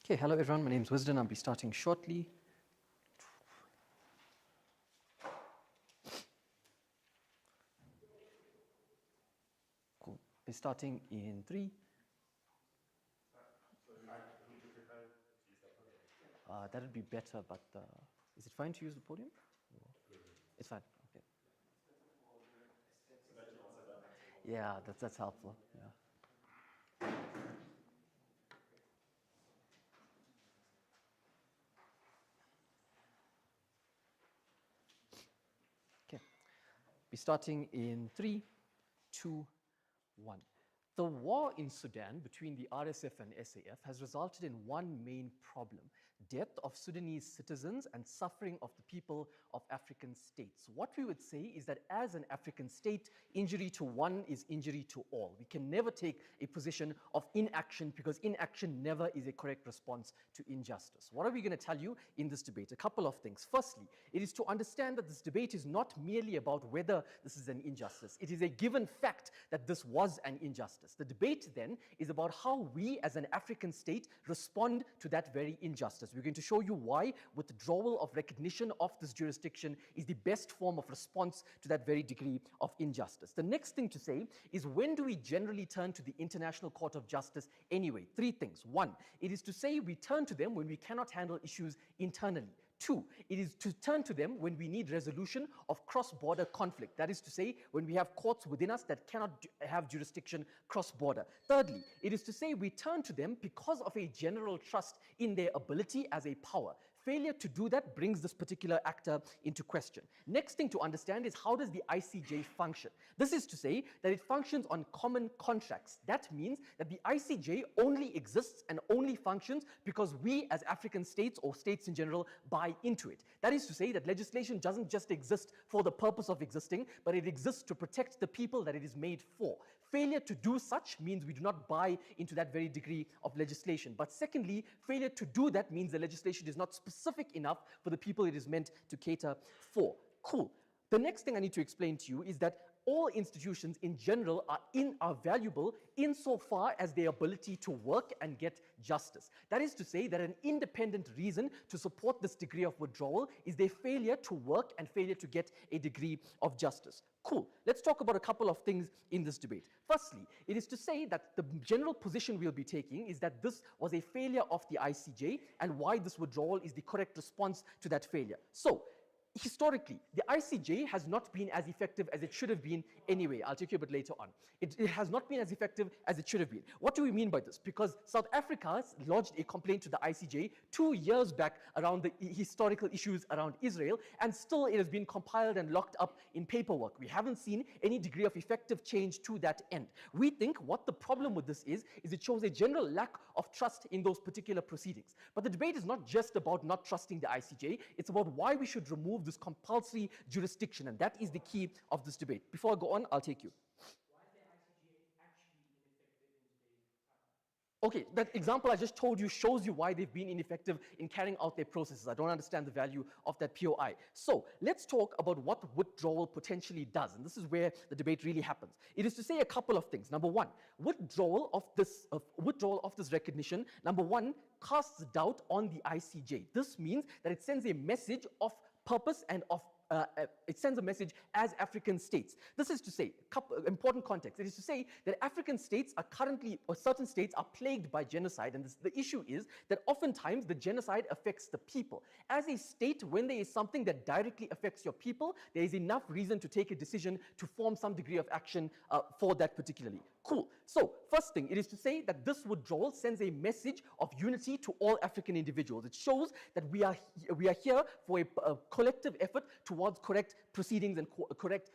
Okay, hello everyone, my name is Wisdom. I'll be starting shortly. Cool. Be starting in 3. That would be better, but is it fine to use the podium? It's fine, okay. Yeah, that's helpful, yeah. Okay, be starting in 3, 2, 1. The war in Sudan between the RSF and SAF has resulted in one main problem: death of Sudanese citizens and suffering of the people of African states. What we would say is that as an African state, injury to one is injury to all. We can never take a position of inaction, because inaction never is a correct response to injustice. What are we going to tell you in this debate? A couple of things. Firstly, it is to understand that this debate is not merely about whether this is an injustice. It is a given fact that this was an injustice. The debate then is about how we as an African state respond to that very injustice. We're going to show you why withdrawal of recognition of this jurisdiction is the best form of response to that very degree of injustice. The next thing to say is, when do we generally turn to the International Court of Justice anyway? 3 things. 1, it is to say we turn to them when we cannot handle issues internally. 2, it is to turn to them when we need resolution of cross-border conflict. That is to say, when we have courts within us that cannot have jurisdiction cross-border. Thirdly, it is to say we turn to them because of a general trust in their ability as a power. Failure to do that brings this particular actor into question. Next thing to understand is, how does the ICJ function? This is to say that it functions on common contracts. That means that the ICJ only exists and only functions because we as African states, or states in general, buy into it. That is to say that legislation doesn't just exist for the purpose of existing, but it exists to protect the people that it is made for. Failure to do such means we do not buy into that very degree of legislation. But secondly, failure to do that means the legislation is not specific enough for the people it is meant to cater for. Cool. The next thing I need to explain to you is that all institutions in general are valuable insofar as their ability to work and get justice. That is to say that an independent reason to support this degree of withdrawal is their failure to work and failure to get a degree of justice. Cool. Let's talk about a couple of things in this debate. Firstly, it is to say that the general position we'll be taking is that this was a failure of the ICJ, and why this withdrawal is the correct response to that failure. So, historically, the ICJ has not been as effective as it should have been anyway. I'll take you a bit later on. It has not been as effective as it should have been. What do we mean by this? Because South Africa lodged a complaint to the ICJ 2 years back around the historical issues around Israel, and still it has been compiled and locked up in paperwork. We haven't seen any degree of effective change to that end. We think what the problem with this is it shows a general lack of trust in those particular proceedings. But the debate is not just about not trusting the ICJ, it's about why we should remove this compulsory jurisdiction, and that is the key of this debate. Before I go on, I'll take you. Why is the ICJ actually ineffective in today's time? Okay, that example I just told you shows you why they've been ineffective in carrying out their processes. I don't understand the value of that POI. So let's talk about what withdrawal potentially does, and this is where the debate really happens. It is to say a couple of things. Number 1, withdrawal of this recognition, number 1, casts doubt on the ICJ. This means that it sends a message of purpose and of it sends a message as African states. This is to say, important context, it is to say that African states are currently, or certain states are plagued by genocide, and the issue is that oftentimes the genocide affects the people. As a state, when there is something that directly affects your people, there is enough reason to take a decision to form some degree of action for that particularly. Cool. So, first thing, it is to say that this withdrawal sends a message of unity to all African individuals. It shows that we are here for a collective effort towards correct proceedings and correct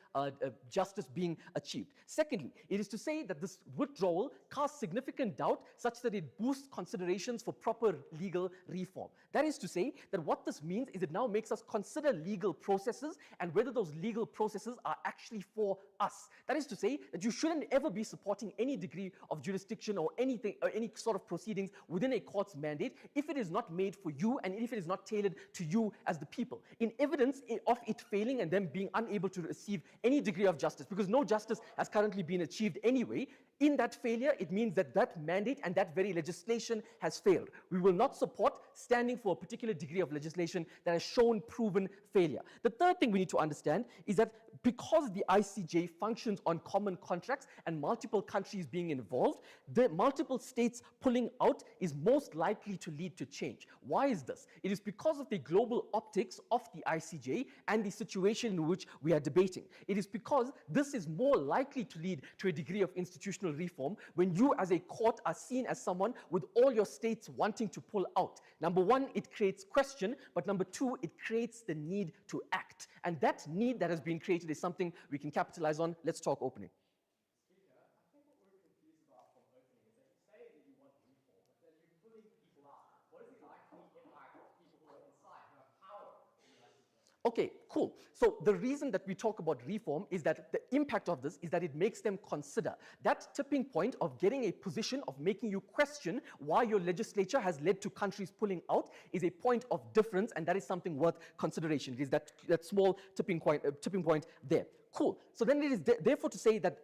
justice being achieved. Secondly, it is to say that this withdrawal casts significant doubt such that it boosts considerations for proper legal reform. That is to say that what this means is it now makes us consider legal processes and whether those legal processes are actually for us. That is to say that you shouldn't ever be supporting any degree of jurisdiction or anything, or any sort of proceedings within a court's mandate if it is not made for you and if it is not tailored to you as the people. In evidence of it failing and them being unable to receive any degree of justice, because no justice has currently been achieved anyway, In that failure, it means that that mandate and that very legislation has failed. We will not support standing for a particular degree of legislation that has shown proven failure. The third thing we need to understand is that because the ICJ functions on common contracts and multiple countries being involved, the multiple states pulling out is most likely to lead to change. Why is this? It is because of the global optics of the ICJ and the situation in which we are debating. It is because this is more likely to lead to a degree of institutional reform when you as a court are seen as someone with all your states wanting to pull out. Number one, it creates question, but number two, it creates the need to act. And that need that has been created is something we can capitalize on. Let's talk opening. Okay, cool. So the reason that we talk about reform is that the impact of this is that it makes them consider. That tipping point of getting a position of making you question why your legislature has led to countries pulling out is a point of difference, and that is something worth consideration. It is that small tipping point there. Cool. So then it is therefore to say that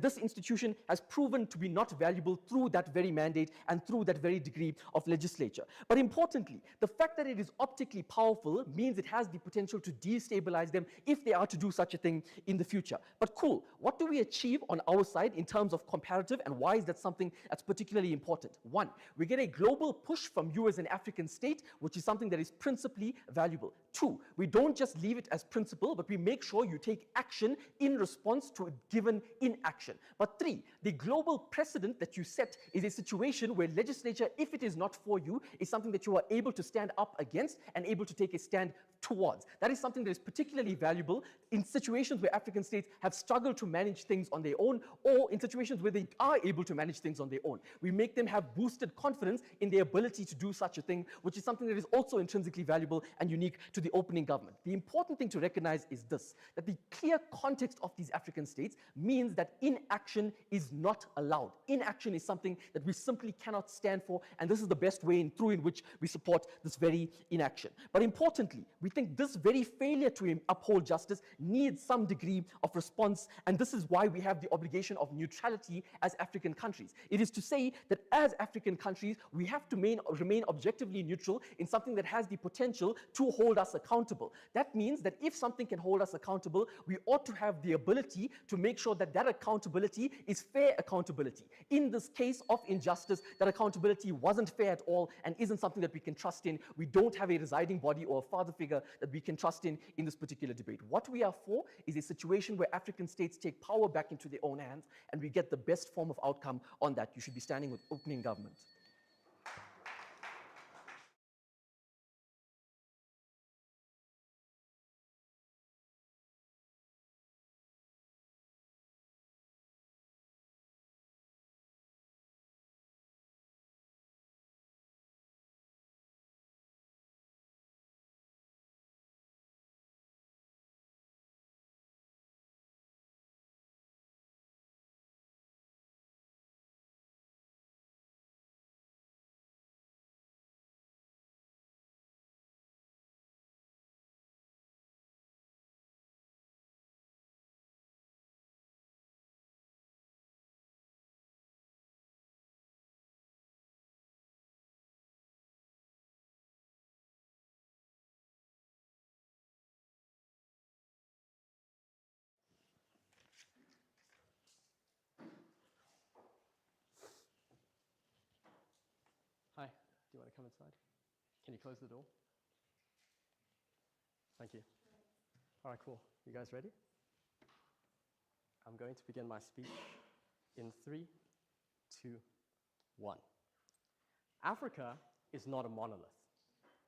this institution has proven to be not valuable through that very mandate and through that very degree of legislature. But importantly, the fact that it is optically powerful means it has the potential to destabilize them if they are to do such a thing in the future. But cool, what do we achieve on our side in terms of comparative, and why is that something that's particularly important? One, we get a global push from you as an African state, which is something that is principally valuable. Two, we don't just leave it as principle, but we make sure you take action in response to a given inaction. But three, the global precedent that you set is a situation where legislature, if it is not for you, is something that you are able to stand up against and able to take a stand towards. That is something that is particularly valuable in situations where African states have struggled to manage things on their own, or in situations where they are able to manage things on their own. We make them have boosted confidence in their ability to do such a thing, which is something that is also intrinsically valuable and unique to the opening government. The important thing to recognize is this, that the clear context of these African states means that inaction is not allowed. Inaction is something that we simply cannot stand for, and this is the best way through in which we support this very inaction. But importantly, we think this very failure to uphold justice needs some degree of response, and this is why we have the obligation of neutrality as African countries. It is to say that as African countries, we have to remain objectively neutral in something that has the potential to hold us accountable. That means that if something can hold us accountable, we ought to have the ability to make sure that that accountability is fair accountability. In this case of injustice, that accountability wasn't fair at all and isn't something that we can trust in. We don't have a residing body or a father figure that we can trust in this particular debate. What we are for is a situation where African states take power back into their own hands and we get the best form of outcome on that. You should be standing with opening government. Hi, do you want to come inside? Can you close the door? Thank you. All right, cool. You guys ready? I'm going to begin my speech in 3, 2, 1. Africa is not a monolith.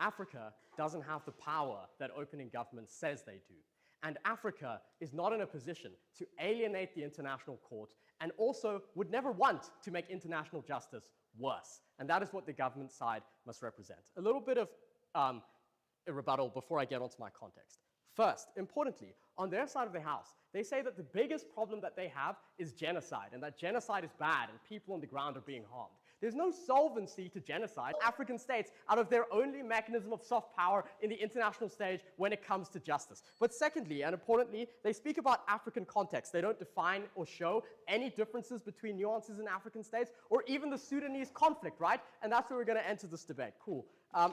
Africa doesn't have the power that opening government says they do. And Africa is not in a position to alienate the international court and also would never want to make international justice worse. And that is what the government side must represent. A little bit of a rebuttal before I get onto my context. First, importantly, on their side of the house, they say that the biggest problem that they have is genocide, and that genocide is bad and people on the ground are being harmed. There's no solvency to genocide African states out of their only mechanism of soft power in the international stage when it comes to justice. But secondly, and importantly, they speak about African context. They don't define or show any differences between nuances in African states or even the Sudanese conflict, right? And that's where we're going to enter this debate. Cool.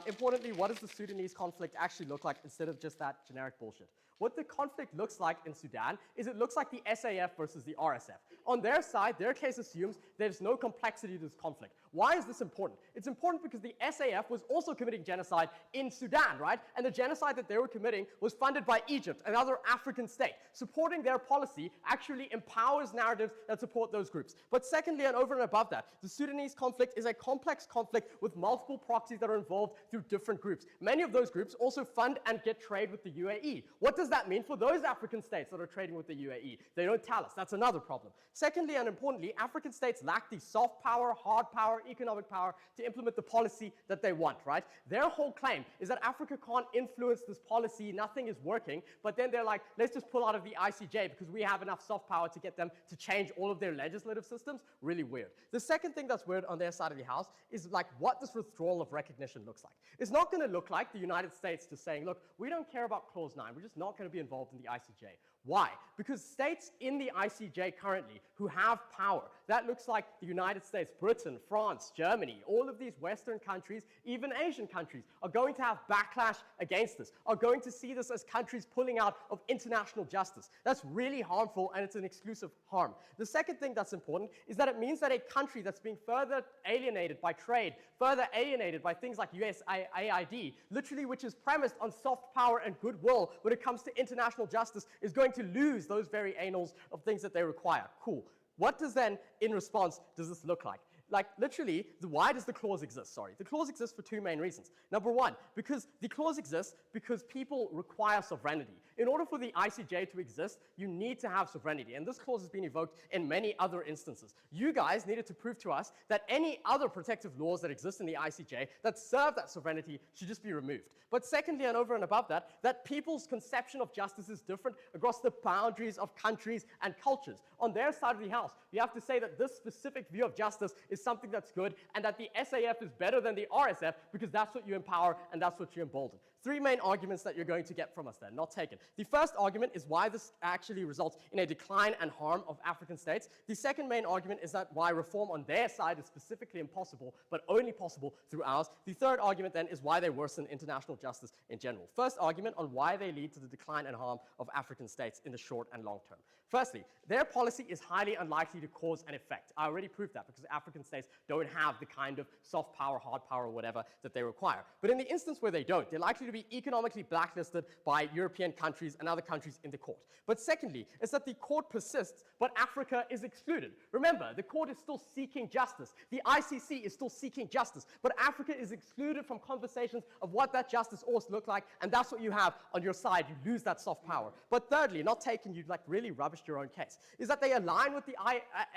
Importantly, what does the Sudanese conflict actually look like instead of just that generic bullshit? What the conflict looks like in Sudan is it looks like the SAF versus the RSF. On their side, their case assumes there's no complexity to this conflict. Why is this important? It's important because the SAF was also committing genocide in Sudan, right? And the genocide that they were committing was funded by Egypt, another African state. Supporting their policy actually empowers narratives that support those groups. But secondly, and over and above that, the Sudanese conflict is a complex conflict with multiple proxies that are involved through different groups. Many of those groups also fund and get trade with the UAE. What does that mean for those African states that are trading with the UAE? They don't tell us. That's another problem. Secondly, and importantly, African states lack the soft power, hard power, economic power to implement the policy that they want, right? Their whole claim is that Africa can't influence this policy, nothing is working, but then they're like, let's just pull out of the ICJ because we have enough soft power to get them to change all of their legislative systems. Really weird. The second thing that's weird on their side of the house is like what this withdrawal of recognition looks like. It's not going to look like the United States just saying, look, we don't care about Clause 9, we're just not going to be involved in the ICJ. Why? Because states in the ICJ currently who have power, that looks like the United States, Britain, France, Germany, all of these Western countries, even Asian countries, are going to have backlash against this, are going to see this as countries pulling out of international justice. That's really harmful, and it's an exclusive harm. The second thing that's important is that it means that a country that's being further alienated by trade, further alienated by things like USAID, literally which is premised on soft power and goodwill when it comes to international justice, is going to lose those very annals of things that they require. Cool. What does then, in response, does this look like? Like, literally, why does the clause exist? Sorry. The clause exists for two main reasons. Number one, because the clause exists because people require sovereignty. In order for the ICJ to exist, you need to have sovereignty. And this clause has been evoked in many other instances. You guys needed to prove to us that any other protective laws that exist in the ICJ that serve that sovereignty should just be removed. But secondly, and over and above that, that people's conception of justice is different across the boundaries of countries and cultures. On their side of the house, you have to say that this specific view of justice is something that's good and that the SAF is better than the RSF because that's what you empower and that's what you embolden. Three main arguments that you're going to get from us then, not taken. The first argument is why this actually results in a decline and harm of African states. The second main argument is that why reform on their side is specifically impossible, but only possible through ours. The third argument then is why they worsen international justice in general. First argument on why they lead to the decline and harm of African states in the short and long term. Firstly, their policy is highly unlikely to cause an effect. I already proved that because African states don't have the kind of soft power, hard power, whatever that they require. But in the instance where they don't, they're likely to be economically blacklisted by European countries and other countries in the court. But secondly, is that the court persists, but Africa is excluded. Remember, the court is still seeking justice. The ICC is still seeking justice, but Africa is excluded from conversations of what that justice ought to look like, and that's what you have on your side. You lose that soft power. But thirdly, not taken, you like really rubbished your own case, is that they align with the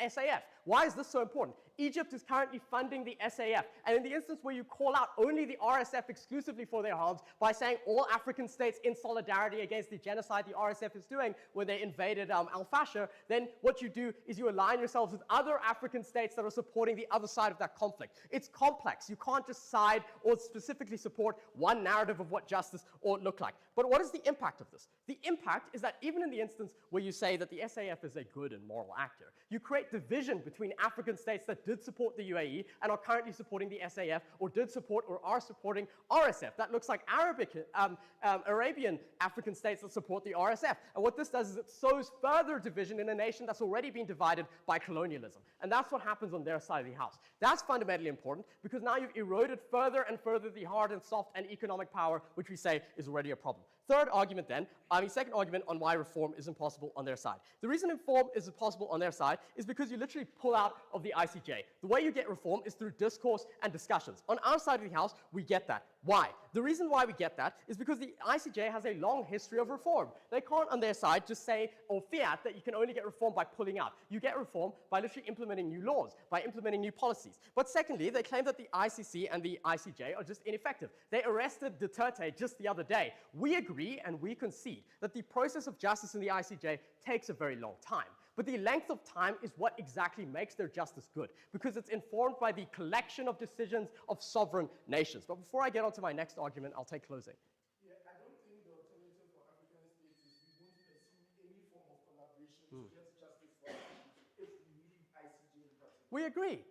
SAF. Why is this so important? Egypt is currently funding the SAF, and in the instance where you call out only the RSF exclusively for their harms by saying all African states in solidarity against the genocide the RSF is doing when they invaded Al-Fashir, then what you do is you align yourselves with other African states that are supporting the other side of that conflict. It's complex. You can't just side or specifically support one narrative of what justice ought to look like. But what is the impact of this? The impact is that even in the instance where you say that the SAF is a good and moral actor, you create division between African states that did support the UAE and are currently supporting the SAF, or did support or are supporting RSF. That looks like Arabian African states that support the RSF. And what this does is it sows further division in a nation that's already been divided by colonialism. And that's what happens on their side of the house. That's fundamentally important because now you've eroded further and further the hard and soft and economic power, which we say is already a problem. Second argument on why reform is impossible on their side. The reason reform is impossible on their side is because you literally pull out of the ICJ. The way you get reform is through discourse and discussions. On our side of the house, we get that. Why? The reason why we get that is because the ICJ has a long history of reform. They can't, on their side, just say, or fiat, that you can only get reform by pulling out. You get reform by literally implementing new laws, by implementing new policies. But secondly, they claim that the ICC and the ICJ are just ineffective. They arrested Duterte just the other day. We agree and we concede that the process of justice in the ICJ takes a very long time. But the length of time is what exactly makes their justice good, because it's informed by the collection of decisions of sovereign nations. But before I get on to my next argument, I'll take closing. Yeah, I don't think the alternative for African states is we won't pursue any form of collaboration to get justice for us if we leave ICJ in particular. We agree.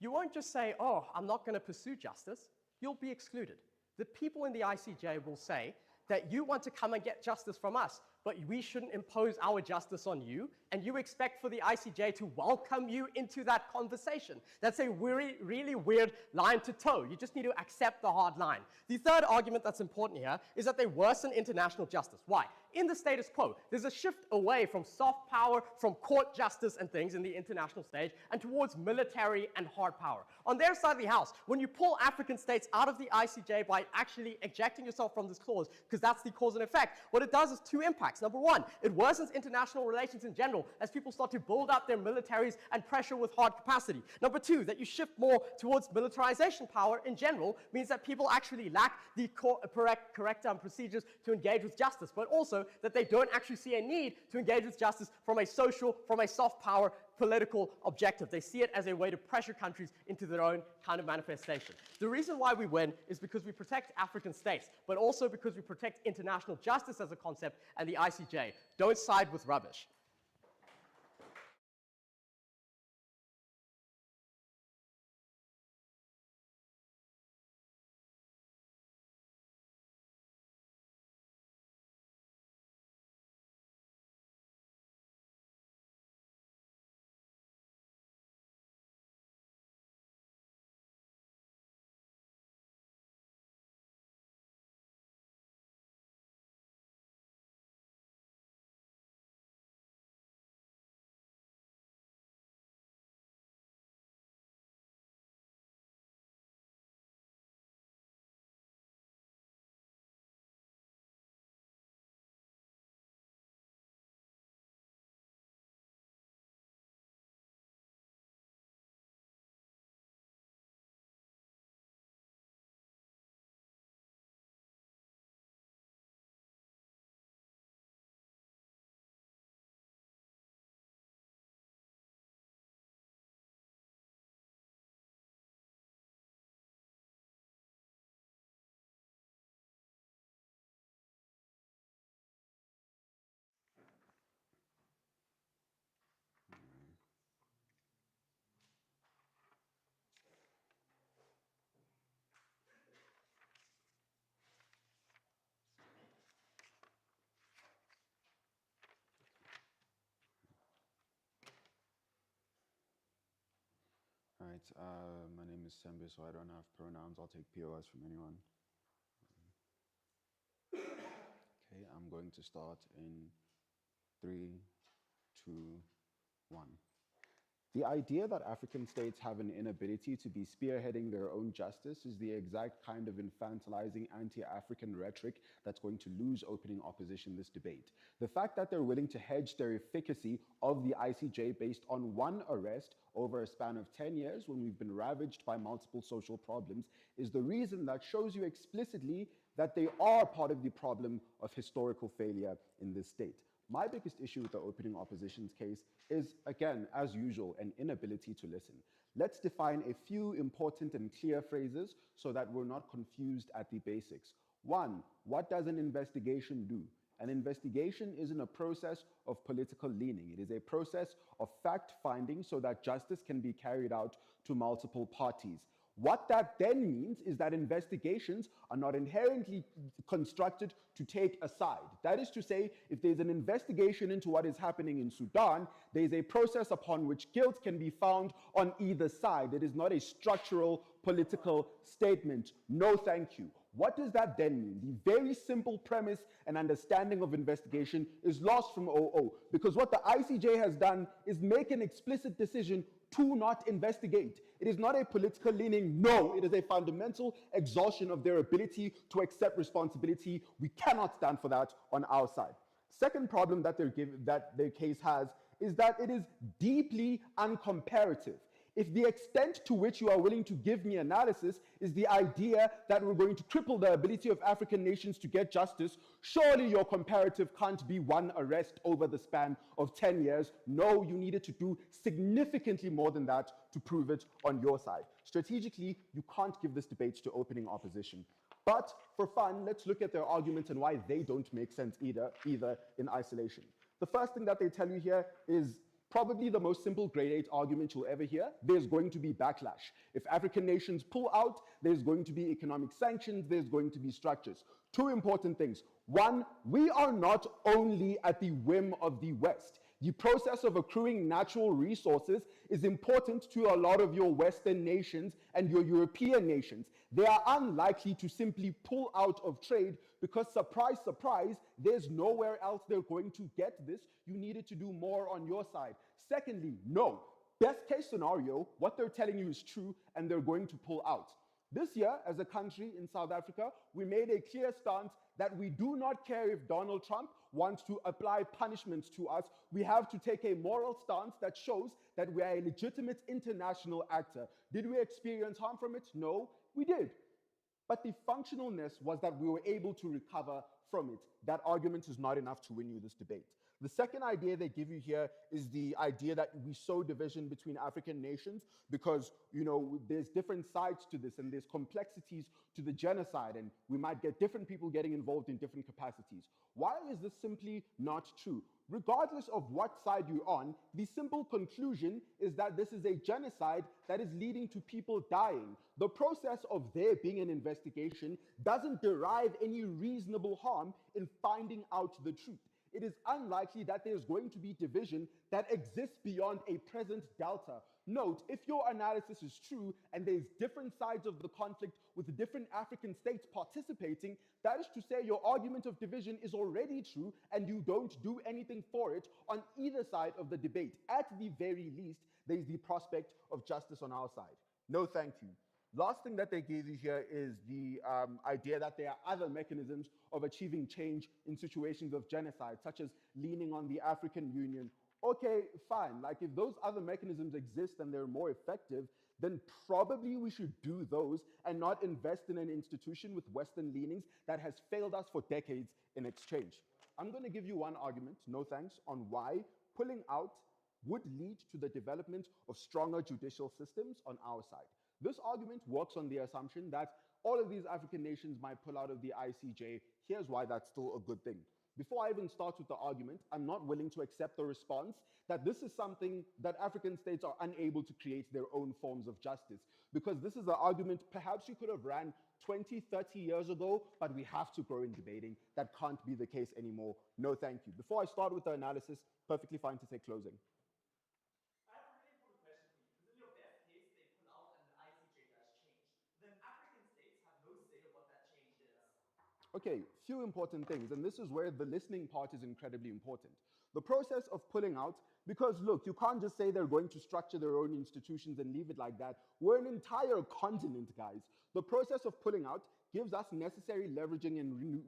You won't just say, oh, I'm not going to pursue justice. You'll be excluded. The people in the ICJ will say that you want to come and get justice from us, but we shouldn't impose our justice on you, and you expect for the ICJ to welcome you into that conversation. That's a really, really weird line to toe. You just need to accept the hard line. The third argument that's important here is that they worsen international justice. Why? In the status quo, there's a shift away from soft power, from court justice and things in the international stage, and towards military and hard power. On their side of the house, when you pull African states out of the ICJ by actually ejecting yourself from this clause, because that's the cause and effect, what it does is two impacts. Number one, it worsens international relations in general as people start to build up their militaries and pressure with hard capacity. Number two, that you shift more towards militarization power in general means that people actually lack the correct procedures to engage with justice, but also that they don't actually see a need to engage with justice from a social, from a soft power political objective. They see it as a way to pressure countries into their own kind of manifestation. The reason why we win is because we protect African states, but also because we protect international justice as a concept and the ICJ. Don't side with rubbish. All right, my name is Sembe, so I don't have pronouns. I'll take POS from anyone. Okay, I'm going to start in 3, 2, 1. The idea that African states have an inability to be spearheading their own justice is the exact kind of infantilizing anti-African rhetoric that's going to lose opening opposition this debate. The fact that they're willing to hedge their efficacy of the ICJ based on one arrest over a span of 10 years when we've been ravaged by multiple social problems is the reason that shows you explicitly that they are part of the problem of historical failure in this state. My biggest issue with the opening opposition's case is, again, as usual, an inability to listen. Let's define a few important and clear phrases so that we're not confused at the basics. 1, what does an investigation do? An investigation isn't a process of political leaning. It is a process of fact-finding so that justice can be carried out to multiple parties. What that then means is that investigations are not inherently constructed to take a side. That is to say, if there's an investigation into what is happening in Sudan, there's a process upon which guilt can be found on either side. It is not a structural political statement. No, thank you. What does that then mean? The very simple premise and understanding of investigation is lost from 00, because what the ICJ has done is make an explicit decision to not investigate. It is not a political leaning. No, it is a fundamental exhaustion of their ability to accept responsibility. We cannot stand for that on our side. Second problem that their case has is that it is deeply uncomparative. If the extent to which you are willing to give me analysis is the idea that we're going to cripple the ability of African nations to get justice, surely your comparative can't be one arrest over the span of 10 years. No, you needed to do significantly more than that to prove it on your side. Strategically, you can't give this debate to opening opposition. But for fun, let's look at their arguments and why they don't make sense either in isolation. The first thing that they tell you here is probably the most simple grade 8 argument you'll ever hear. There's going to be backlash. If African nations pull out, there's going to be economic sanctions, there's going to be structures. Two important things. One, we are not only at the whim of the West. The process of accruing natural resources is important to a lot of your Western nations and your European nations. They are unlikely to simply pull out of trade because, surprise, surprise, there's nowhere else they're going to get this. You needed to do more on your side. Secondly, no. Best case scenario, what they're telling you is true and they're going to pull out. This year, as a country in South Africa, we made a clear stance that we do not care if Donald Trump wants to apply punishments to us. We have to take a moral stance that shows that we are a legitimate international actor. Did we experience harm from it? No, we did. But the functionalness was that we were able to recover from it. That argument is not enough to win you this debate. The second idea they give you here is the idea that we sow division between African nations because, there's different sides to this and there's complexities to the genocide and we might get different people getting involved in different capacities. Why is this simply not true? Regardless of what side you're on, the simple conclusion is that this is a genocide that is leading to people dying. The process of there being an investigation doesn't derive any reasonable harm in finding out the truth. It is unlikely that there's going to be division that exists beyond a present delta. Note, if your analysis is true and there's different sides of the conflict with different African states participating, that is to say your argument of division is already true and you don't do anything for it on either side of the debate. At the very least, there's the prospect of justice on our side. No, thank you. Last thing that they gave you here is the idea that there are other mechanisms of achieving change in situations of genocide, such as leaning on the African Union. Okay, fine. Like if those other mechanisms exist and they're more effective, then probably we should do those and not invest in an institution with Western leanings that has failed us for decades in exchange. I'm going to give you one argument, no thanks, on why pulling out would lead to the development of stronger judicial systems on our side. This argument works on the assumption that all of these African nations might pull out of the ICJ. Here's why that's still a good thing. Before I even start with the argument, I'm not willing to accept the response that this is something that African states are unable to create their own forms of justice. Because this is an argument perhaps you could have ran 20, 30 years ago, but we have to grow in debating. That can't be the case anymore. No, thank you. Before I start with the analysis, perfectly fine to say closing. Okay, few important things, and this is where the listening part is incredibly important. The process of pulling out, because look, you can't just say they're going to structure their own institutions and leave it like that. We're an entire continent, guys. The process of pulling out gives us necessary leveraging and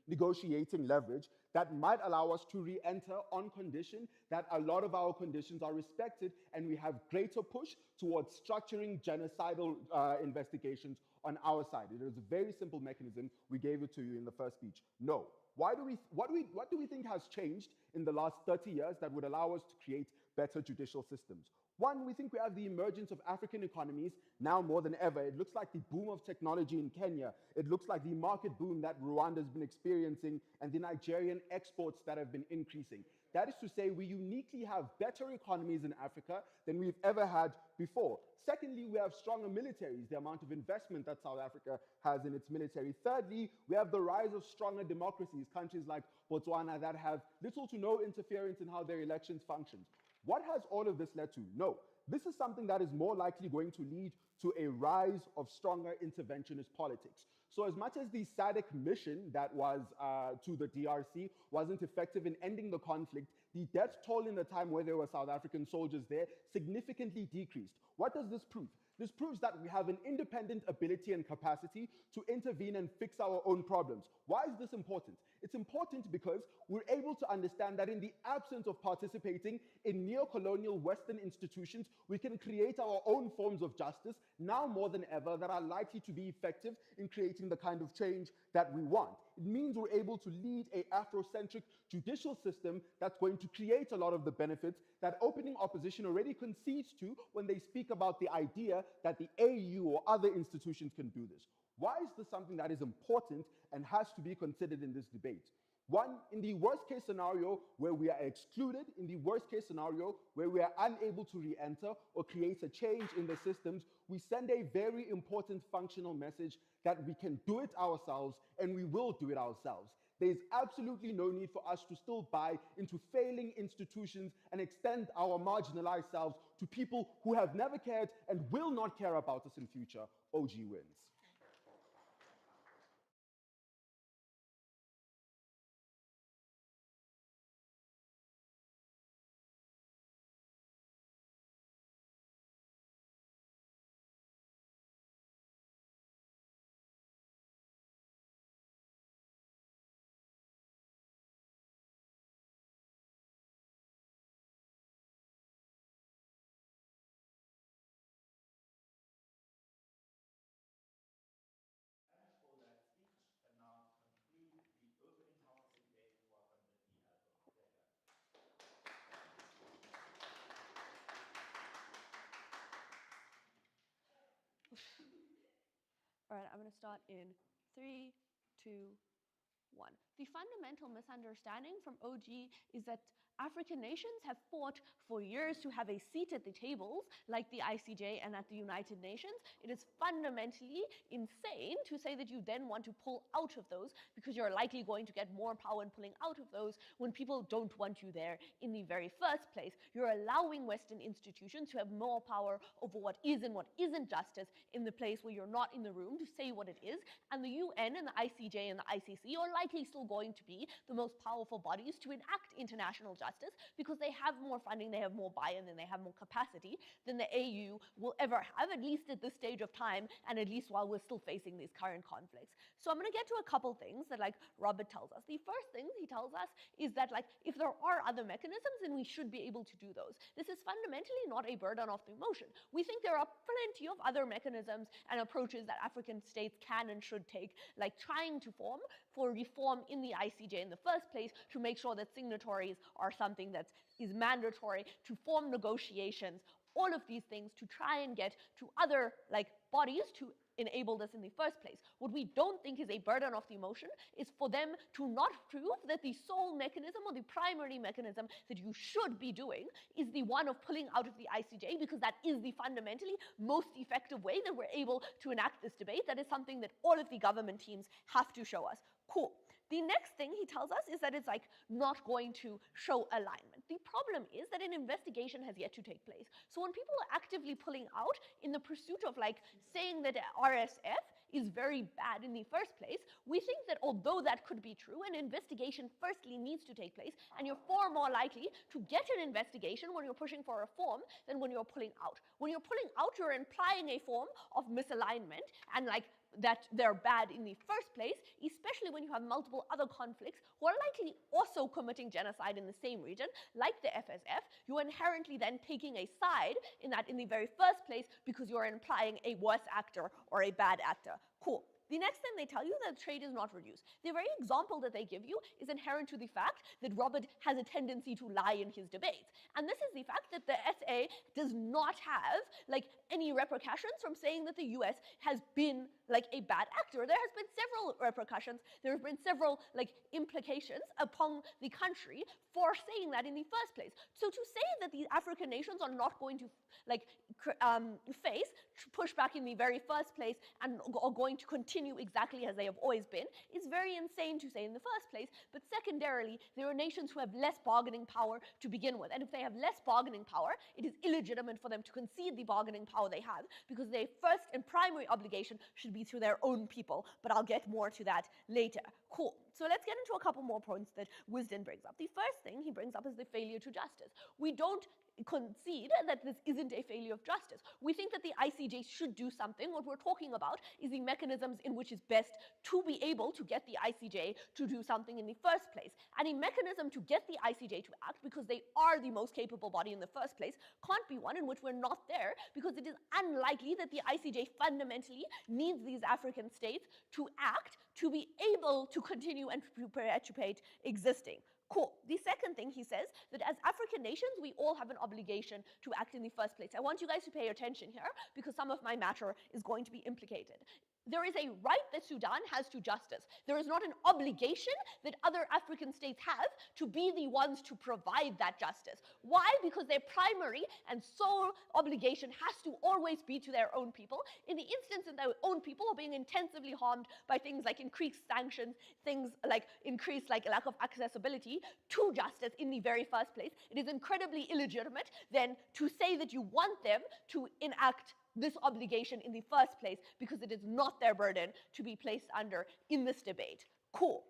negotiating leverage that might allow us to re-enter on condition that a lot of our conditions are respected and we have greater push towards structuring genocidal investigations on our side. It is a very simple mechanism. We gave it to you in the first speech. No. What do we think has changed in the last 30 years that would allow us to create better judicial systems? One, we think we have the emergence of African economies now more than ever. It looks like the boom of technology in Kenya. It looks like the market boom that Rwanda has been experiencing and the Nigerian exports that have been increasing. That is to say, we uniquely have better economies in Africa than we've ever had before. Secondly, we have stronger militaries, the amount of investment that South Africa has in its military. Thirdly, we have the rise of stronger democracies, countries like Botswana that have little to no interference in how their elections function. What has all of this led to? No. This is something that is more likely going to lead to a rise of stronger interventionist politics. So as much as the SADC mission that was to the DRC wasn't effective in ending the conflict, The death toll in the time where there were South African soldiers there significantly decreased. What does this prove? This proves that we have an independent ability and capacity to intervene and fix our own problems. Why is this important? It's important because we're able to understand that in the absence of participating in neo-colonial Western institutions, we can create our own forms of justice, now more than ever, that are likely to be effective in creating the kind of change that we want. It means we're able to lead an Afrocentric judicial system that's going to create a lot of the benefits that opening opposition already concedes to when they speak about the idea that the AU or other institutions can do this. Why is this something that is important and has to be considered in this debate? One, in the worst case scenario where we are excluded, in the worst case scenario where we are unable to re-enter or create a change in the systems, we send a very important functional message that we can do it ourselves and we will do it ourselves. There's absolutely no need for us to still buy into failing institutions and extend our marginalized selves to people who have never cared and will not care about us in future. OG wins. All right, I'm going to start in 3, 2, 1. The fundamental misunderstanding from OG is that African nations have fought for years to have a seat at the tables, like the ICJ and at the United Nations. It is fundamentally insane to say that you then want to pull out of those because you're likely going to get more power in pulling out of those when people don't want you there in the very first place. You're allowing Western institutions to have more power over what is and what isn't justice in the place where you're not in the room to say what it is. And the UN and the ICJ and the ICC are likely still going to be the most powerful bodies to enact international justice because they have more funding, they have more buy-in, and they have more capacity than the AU will ever have, at least at this stage of time, and at least while we're still facing these current conflicts. So I'm going to get to a couple things that Robert tells us. The first thing he tells us is that if there are other mechanisms, then we should be able to do those. This is fundamentally not a burden of the motion. We think there are plenty of other mechanisms and approaches that African states can and should take, like trying to form for reform in the ICJ in the first place to make sure that signatories are something that is mandatory, to form negotiations, all of these things to try and get to other bodies to enable this in the first place. What we don't think is a burden of the motion is for them to not prove that the sole mechanism or the primary mechanism that you should be doing is the one of pulling out of the ICJ, because that is the fundamentally most effective way that we're able to enact this debate. That is something that all of the government teams have to show us. Cool. The next thing he tells us is that it's not going to show alignment. The problem is that an investigation has yet to take place. So when people are actively pulling out in the pursuit of saying that RSF is very bad in the first place, we think that although that could be true, an investigation firstly needs to take place, and you're far more likely to get an investigation when you're pushing for reform than when you're pulling out. When you're pulling out, you're implying a form of misalignment and that they're bad in the first place, especially when you have multiple other conflicts who are likely also committing genocide in the same region, like the FSF. You're inherently then taking a side in that in the very first place because you're implying a worse actor or a bad actor. Cool. The next thing they tell you that trade is not reduced. The very example that they give you is inherent to the fact that Robert has a tendency to lie in his debates. And this is the fact that the SA does not have any repercussions from saying that the US has been a bad actor. There has been several repercussions. There have been several implications upon the country for saying that in the first place. So to say that the African nations are not going to face pushback in the very first place and are going to continue continue exactly as they have always been is very insane to say in the first place, but secondarily, there are nations who have less bargaining power to begin with, and if they have less bargaining power, it is illegitimate for them to concede the bargaining power they have, because their first and primary obligation should be to their own people, but I'll get more to that later. Cool. So let's get into a couple more points that Wisden brings up. The first thing he brings up is the failure to justice. We don't concede that this isn't a failure of justice. We think that the ICJ should do something. What we're talking about is the mechanisms in which it's best to be able to get the ICJ to do something in the first place. And a mechanism to get the ICJ to act, because they are the most capable body in the first place, can't be one in which we're not there, because it is unlikely that the ICJ fundamentally needs these African states to act to be able to continue and to perpetuate existing. Cool. The second thing he says, that as African nations, we all have an obligation to act in the first place. I want you guys to pay attention here, because some of my matter is going to be implicated. There is a right that Sudan has to justice. There is not an obligation that other African states have to be the ones to provide that justice. Why? Because their primary and sole obligation has to always be to their own people. In the instance that their own people are being intensively harmed by things like increased sanctions, things like increased lack of accessibility to justice in the very first place, it is incredibly illegitimate then to say that you want them to enact this obligation in the first place, because it is not their burden to be placed under in this debate. Cool.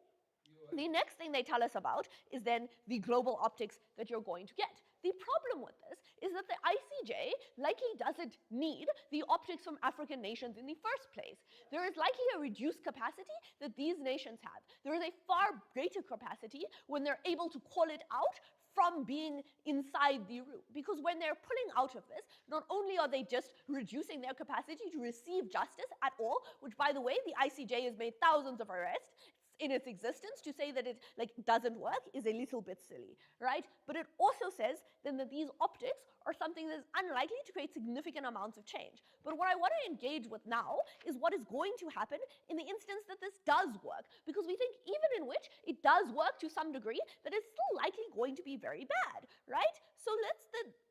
The next thing they tell us about is then the global optics that you're going to get. The problem with this is that the ICJ likely doesn't need the optics from African nations in the first place. There is likely a reduced capacity that these nations have. There is a far greater capacity when they're able to call it out from being inside the room. Because when they're pulling out of this, not only are they just reducing their capacity to receive justice at all, which, by the way, the ICJ has made thousands of arrests in its existence. To say that it doesn't work is a little bit silly, right? But it also says then that these optics are something that is unlikely to create significant amounts of change. But what I want to engage with now is what is going to happen in the instance that this does work, because we think even in which it does work to some degree, that it's still likely going to be very bad, right? So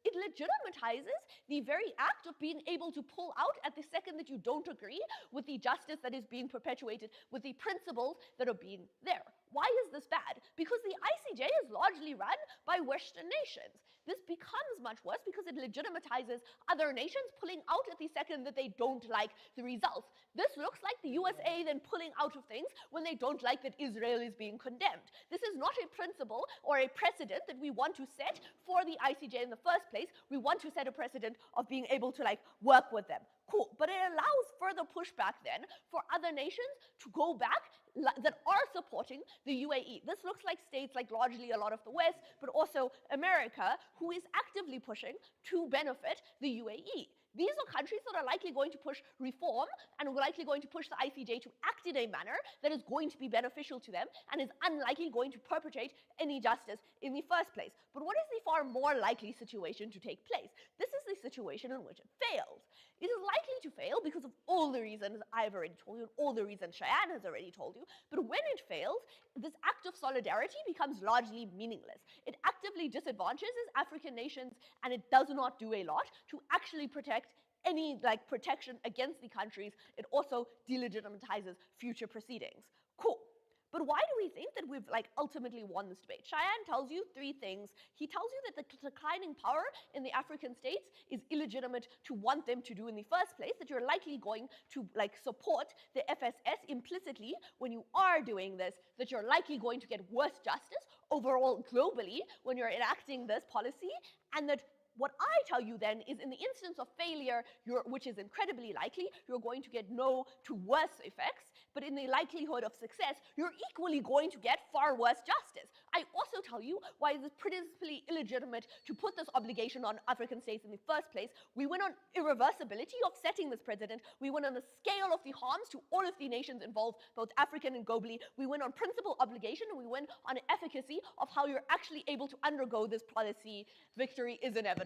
it legitimatizes the very act of being able to pull out at the second that you don't agree with the justice that is being perpetuated, with the principles that are being there. Why is this bad? Because the ICJ is largely run by Western nations. This becomes much worse because it legitimizes other nations pulling out at the second that they don't like the results. This looks like the USA then pulling out of things when they don't like that Israel is being condemned. This is not a principle or a precedent that we want to set for the ICJ in the first place. We want to set a precedent of being able to work with them. Cool. But it allows further pushback then for other nations to go back that are supporting the UAE. This looks like states like largely a lot of the West, but also America, who is actively pushing to benefit the UAE. These are countries that are likely going to push reform and are likely going to push the ICJ to act in a manner that is going to be beneficial to them and is unlikely going to perpetrate any justice in the first place. But what is the far more likely situation to take place? This is the situation in which it fails. It is likely to fail because of all the reasons I've already told you and all the reasons Cheyenne has already told you. But when it fails, this act of solidarity becomes largely meaningless. It actively disadvantages African nations, and it does not do a lot to actually protect any protection against the countries. It also delegitimizes future proceedings. Cool. But why do we think that we've ultimately won this debate? Cheyenne tells you three things. He tells you that the declining power in the African states is illegitimate to want them to do in the first place, that you're likely going to support the FSS implicitly when you are doing this, that you're likely going to get worse justice overall globally when you're enacting this policy, and that what I tell you then is in the instance of failure, which is incredibly likely, you're going to get no to worse effects, but in the likelihood of success, you're equally going to get far worse justice. I also tell you why it is principally illegitimate to put this obligation on African states in the first place. We win on irreversibility of setting this precedent. We win on the scale of the harms to all of the nations involved, both African and globally. We win on principal obligation, and we win on efficacy of how you're actually able to undergo this policy. Victory is inevitable.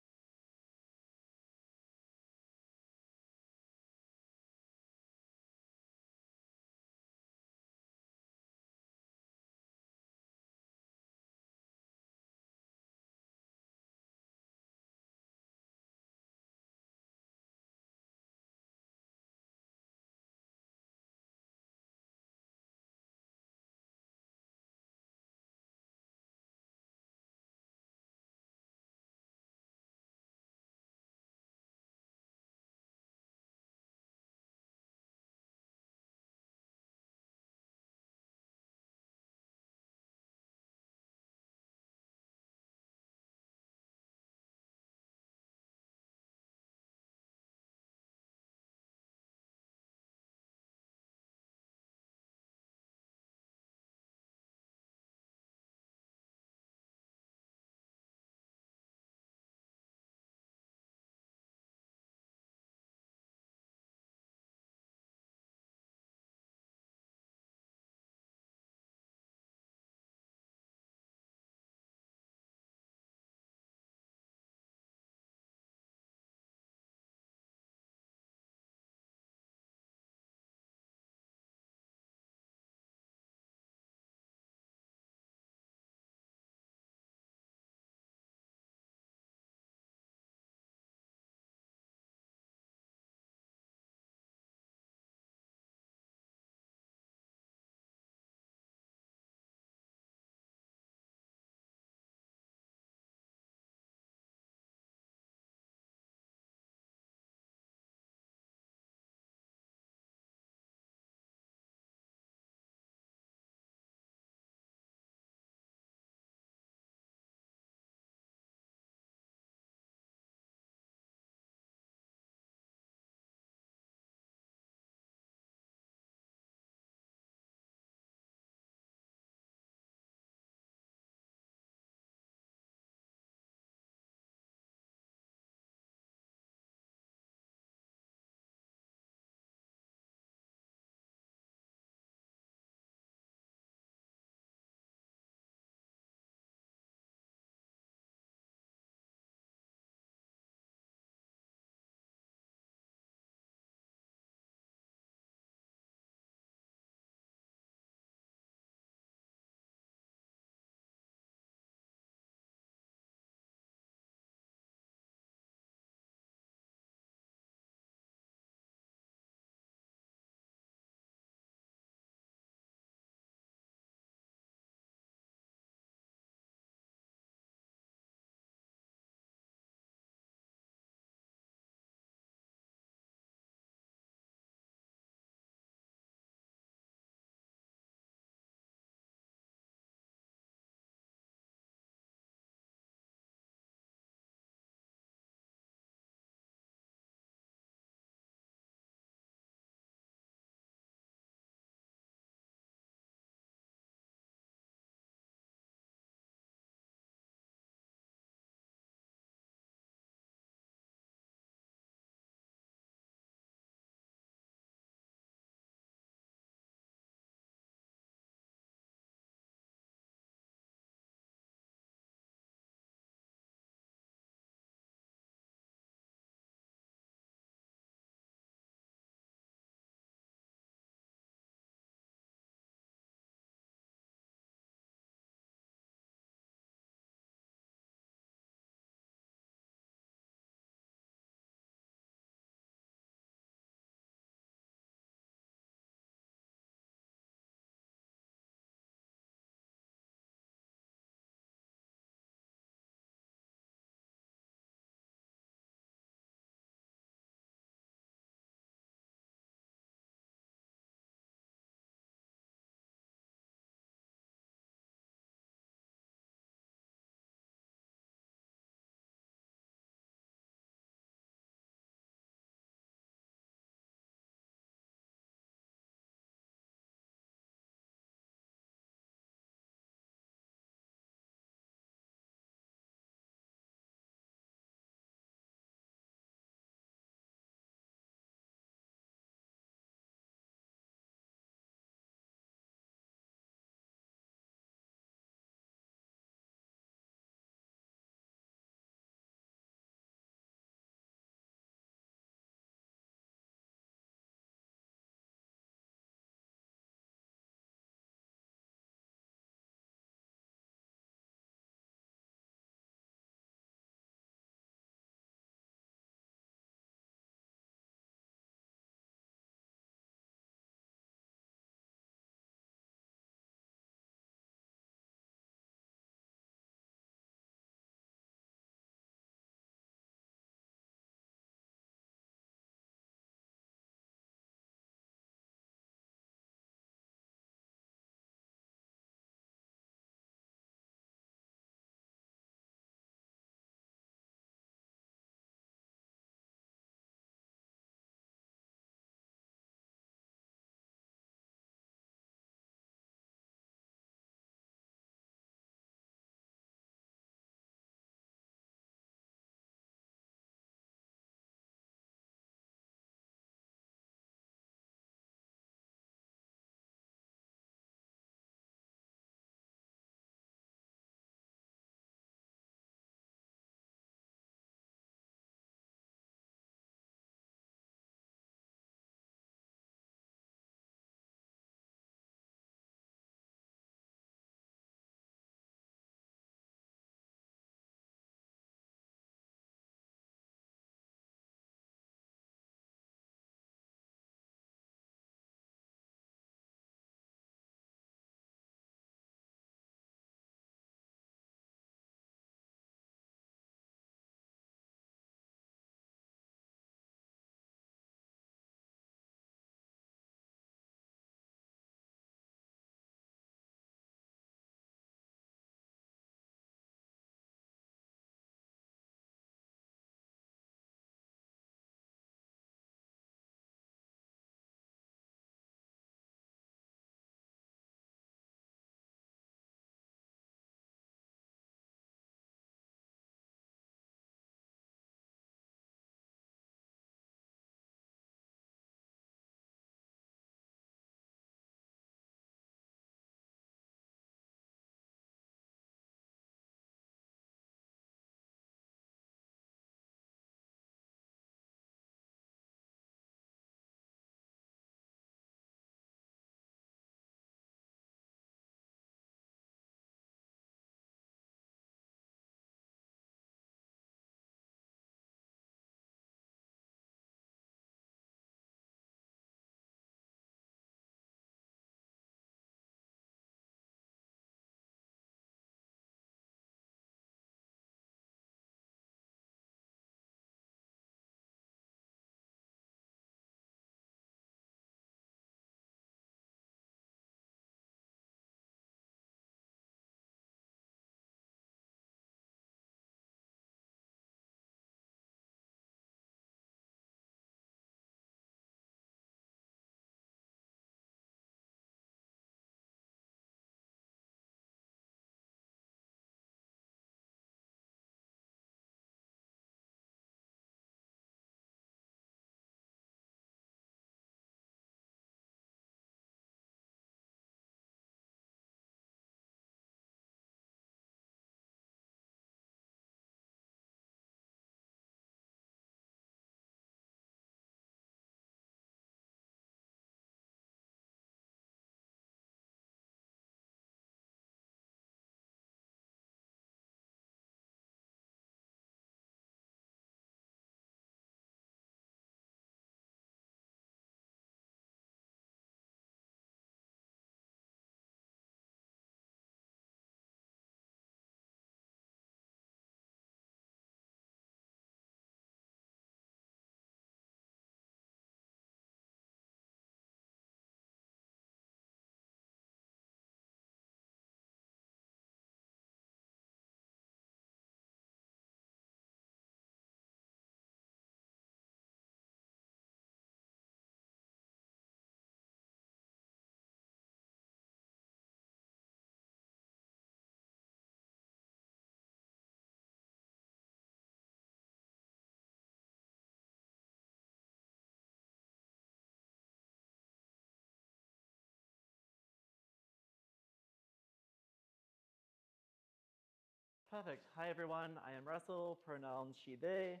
Perfect. Hi, everyone. I am Russell, pronoun she, they.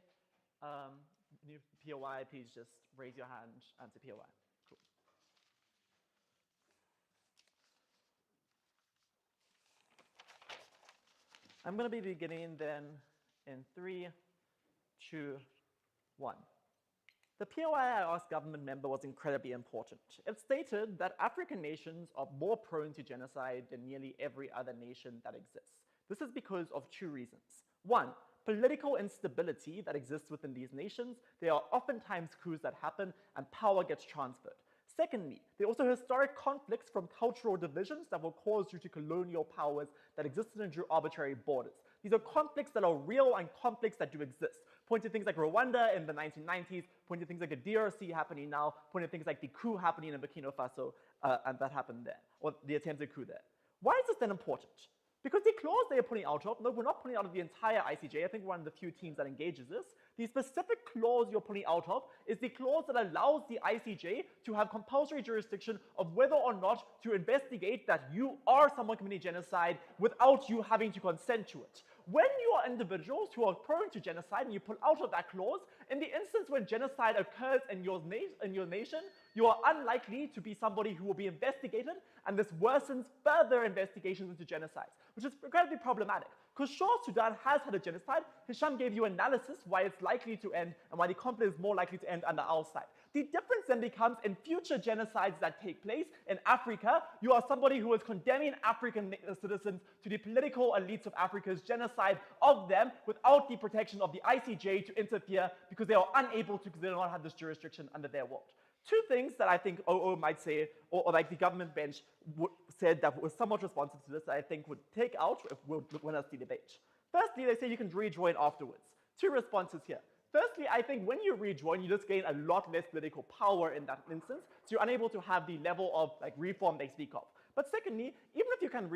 New POI, please just raise your hand, answer POI. Cool. I'm going to be beginning then in 3, 2, 1. The POI I asked government member was incredibly important. It stated that African nations are more prone to genocide than nearly every other nation that exists. This is because of 2 reasons. 1, political instability that exists within these nations. There are oftentimes coups that happen and power gets transferred. Secondly, there are also historic conflicts from cultural divisions that were caused due to colonial powers that existed and drew arbitrary borders. These are conflicts that are real and conflicts that do exist. Point to things like Rwanda in the 1990s, point to things like the DRC happening now, point to things like the coup happening in Burkina Faso, and that happened there, or the attempted coup there. Why is this then important? Because the clause they are putting out of, no, we're not putting out of the entire ICJ, I think we're one of the few teams that engages this. The specific clause you're putting out of is the clause that allows the ICJ to have compulsory jurisdiction of whether or not to investigate that you are someone committing genocide without you having to consent to it. When you are individuals who are prone to genocide and you pull out of that clause, in the instance when genocide occurs in your nation, you are unlikely to be somebody who will be investigated, and this worsens further investigations into genocides, which is incredibly problematic. Because sure, Sudan has had a genocide. Hisham gave you analysis why it's likely to end and why the conflict is more likely to end under our side. The difference then becomes in future genocides that take place in Africa, you are somebody who is condemning African citizens to the political elites of Africa's genocide of them without the protection of the ICJ to interfere because they are unable to, because they do not have this jurisdiction under their world. 2 things that I think OO might say, or like the government bench said that was somewhat responsive to this that I think would take out if we'll win us the debate. Firstly, they say you can rejoin afterwards. 2 responses here. Firstly, I think when you rejoin, you just gain a lot less political power in that instance, so you're unable to have the level of like reform they speak of. But secondly, even if you can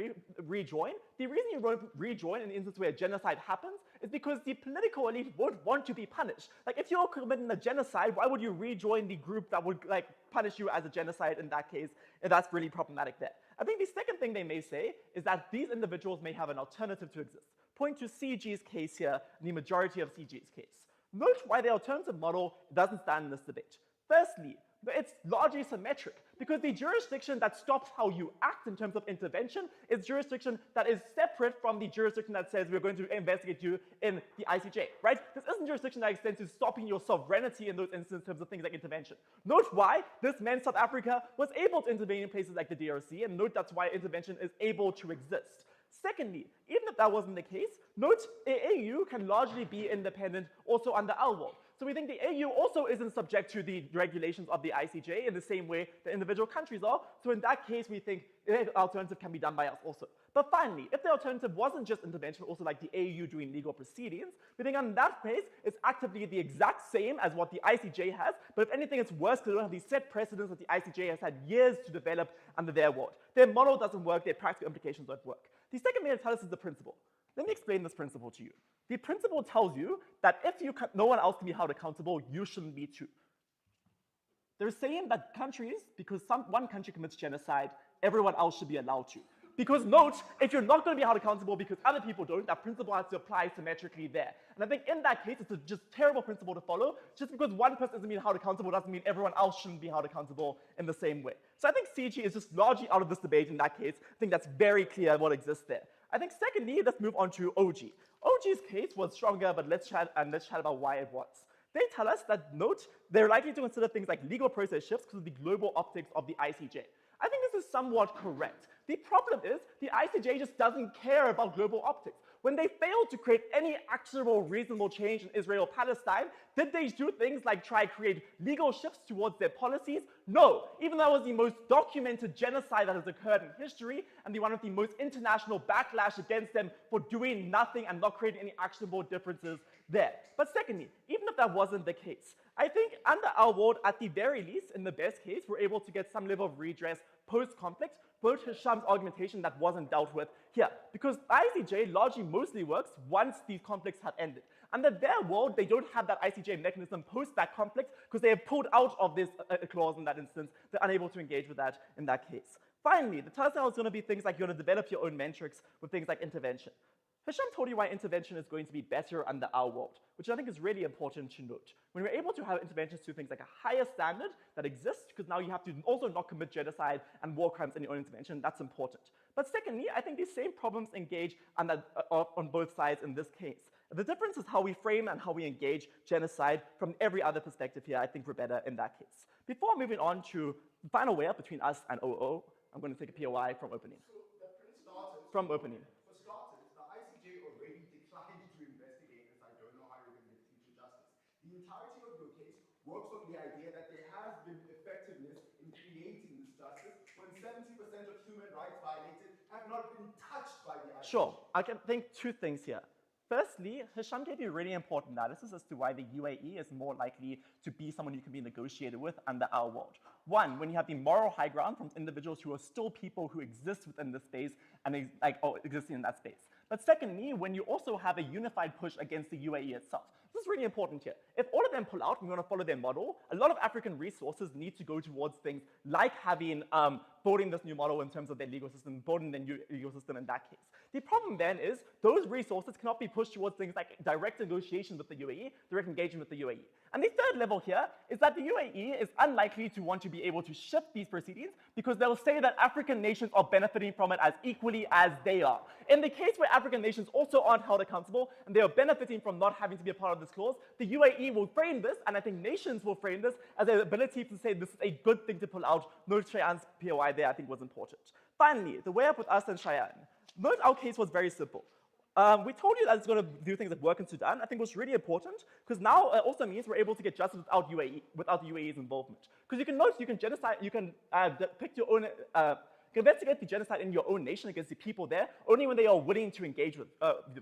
rejoin, the reason you won't rejoin in an instance where genocide happens is because the political elite won't want to be punished. Like if you're committing a genocide, why would you rejoin the group that would like punish you as a genocide in that case? And that's really problematic there. I think the second thing they may say is that these individuals may have an alternative to exist. Point to CG's case here, and the majority of CG's case. Note why the alternative model doesn't stand in this debate. Firstly, it's largely symmetric because the jurisdiction that stops how you act in terms of intervention is jurisdiction that is separate from the jurisdiction that says we're going to investigate you in the ICJ, right? This isn't jurisdiction that extends to stopping your sovereignty in those instances in terms of things like intervention. Note why this meant South Africa was able to intervene in places like the DRC, and note that's why intervention is able to exist. Secondly, even if that wasn't the case, note the AU can largely be independent also under our world. So we think the AU also isn't subject to the regulations of the ICJ in the same way that individual countries are. So in that case, we think the alternative can be done by us also. But finally, if the alternative wasn't just intervention, also like the AU doing legal proceedings, we think on that case, it's actively the exact same as what the ICJ has, but if anything, it's worse because they don't have these set precedents that the ICJ has had years to develop under their world. Their model doesn't work, their practical implications don't work. The second thing they tell us is the principle. Let me explain this principle to you. The principle tells you that if no one else can be held accountable, you shouldn't be too. They're saying that countries, because one country commits genocide, everyone else should be allowed to. Because note, if you're not going to be held accountable because other people don't, that principle has to apply symmetrically there. And I think in that case, it's a just terrible principle to follow. Just because one person isn't being held accountable doesn't mean everyone else shouldn't be held accountable in the same way. So I think CG is just largely out of this debate in that case. I think that's very clear what exists there. I think secondly, let's move on to OG. OG's case was stronger, but let's chat about why it was. They tell us that, note, they're likely to consider things like legal process shifts because of the global optics of the ICJ. I think this is somewhat correct. The problem is the ICJ just doesn't care about global optics. When they failed to create any actionable, reasonable change in Israel-Palestine, did they do things like try to create legal shifts towards their policies? No. Even though that was the most documented genocide that has occurred in history and one of the most international backlash against them for doing nothing and not creating any actionable differences there. But secondly, even if that wasn't the case, I think under our world, at the very least, in the best case, we're able to get some level of redress post-conflict, both Hisham's argumentation that wasn't dealt with here. Because ICJ largely mostly works once these conflicts have ended. Under their world, they don't have that ICJ mechanism post that conflict because they have pulled out of this clause in that instance. They're unable to engage with that in that case. Finally, the telltale is going to be things like you're going to develop your own metrics with things like intervention. Hisham told you why intervention is going to be better under our world, which I think is really important to note. When we're able to have interventions to things like a higher standard that exists, because now you have to also not commit genocide and war crimes in your own intervention, that's important. But secondly, I think these same problems engage on both sides in this case. The difference is how we frame and how we engage genocide. From every other perspective here, I think we're better in that case. Before moving on to the final way up between us and OO, I'm going to take a POI from opening. From opening. For starters, the ICJ already declined to investigate this. I don't know how you're going to get future justice. The entirety of your case works on the idea that there has been effectiveness in creating this justice when 70% of human rights violated have not been touched by the ICJ. Sure, I can think two things here. Firstly, Hisham gave you really important analysis as to why the UAE is more likely to be someone you can be negotiated with under our world. One, when you have the moral high ground from individuals who are still people who exist within this space and existing in that space. But secondly, when you also have a unified push against the UAE itself. This is really important here. If all of them pull out and we want to follow their model, a lot of African resources need to go towards things like having building this new model in terms of their legal system, building the new legal system in that case. The problem then is those resources cannot be pushed towards things like direct negotiations with the UAE, direct engagement with the UAE. And the third level here is that the UAE is unlikely to want to be able to shift these proceedings because they'll say that African nations are benefiting from it as equally as they are. In the case where African nations also aren't held accountable and they are benefiting from not having to be a part of this clause, the UAE will frame this, and I think nations will frame this as an ability to say this is a good thing to pull out. Note Cheyenne's POI there I think was important. Finally, the way up with us and Cheyenne. Note our case was very simple. We told you that it's going to do things that work in Sudan. I think what's really important, because now it also means we're able to get justice without the UAE's involvement. Because you can notice you can genocide, you can pick your own, investigate the genocide in your own nation against the people there only when they are willing to engage with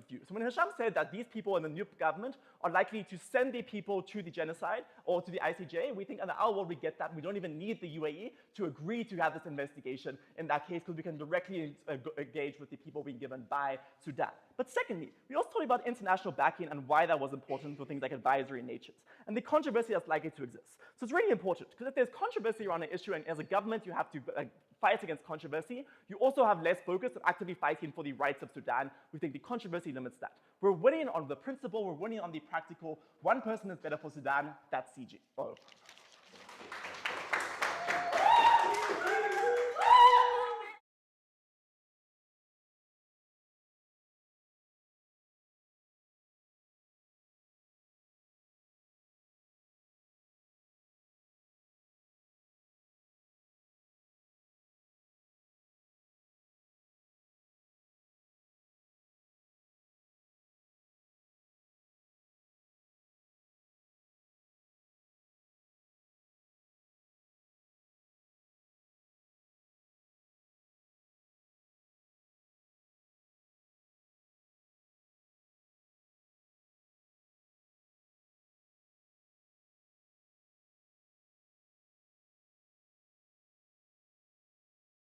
you. So when Hisham said that these people in the new government are likely to send their people to the genocide or to the ICJ, we think in our world we get that. We don't even need the UAE to agree to have this investigation in that case because we can directly engage with the people being given by Sudan. But secondly, we also talked about international backing and why that was important for things like advisory natures and the controversy that's likely to exist. So it's really important because if there's controversy around an issue and as a government you have to fight against controversy, you also have less focus on actively fighting for the rights of Sudan. We think the controversy limits that. We're winning on the principle, we're winning on the practical. One person is better for Sudan, that's CG. Oh.